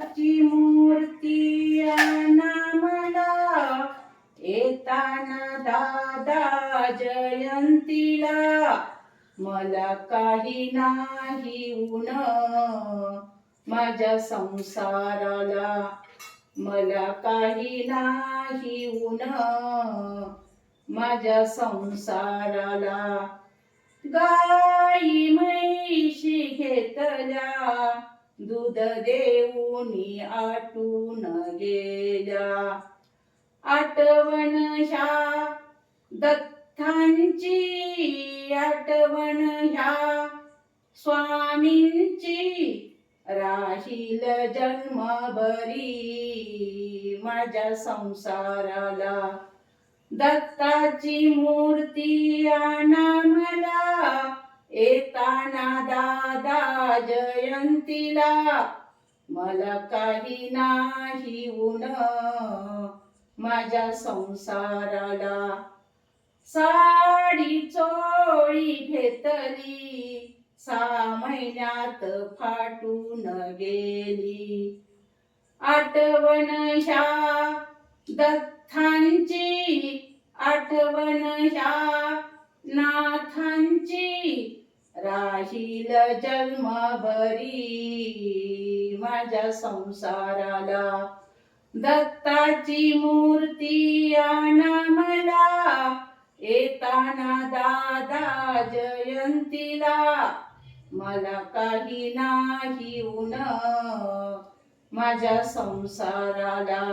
ची मूर्ती आणा मला, येताना दादा जयंतीला. मला काही नाही ऊन माझ्या संसाराला, मला काही नाही ऊन माझ्या संसाराला. गाई म्हैशी घेतल्या, दूध देऊनी आटून गेल्या. आठवण ह्या दत्तांची, आठवण ह्या स्वामींची, राहील जन्मभरी माझ्या संसाराला. दत्ताची मूर्ती आणा मला, येताना दादा जयंतीला. मला काही नाही ऊन माझ्या संसाराला. साडी चोळी घेतली, 6 महिन्यात फाटून गेली. आठवण ह्या दत्तांची, आठवण ह्या नाथांची, राहील जन्मभरी माझ्या संसाराला. दत्ताची मूर्ती आणा मला, येताना दादा जयंतीला. मला काही नाही ऊन माझ्या संसाराला.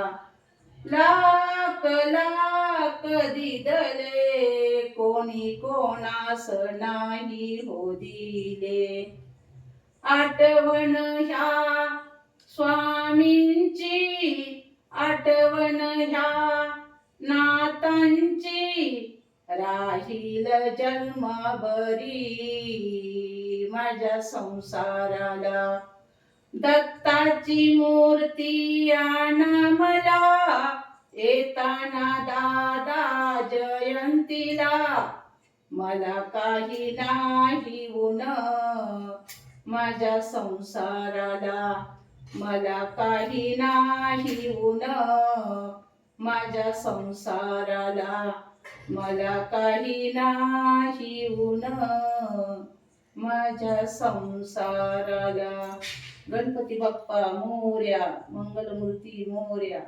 लाख लाख दिदले, कोणी कोणास नाही हो दिले. आठवण ह्या स्वामींची, आठवण ह्या नाथांची, राहील जन्मभरी माझ्या संसाराला. दत्ताची मूर्ती आणा मला, येताना दादा जयंतीला. मला काही नाही ऊन माझ्या संसाराला, मला काही नाही ऊन माझ्या संसाराला, मला काही नाही ऊन माझ्या संसाराला. गणपती बाप्पा मोरया, मंगलमूर्ती मोरया.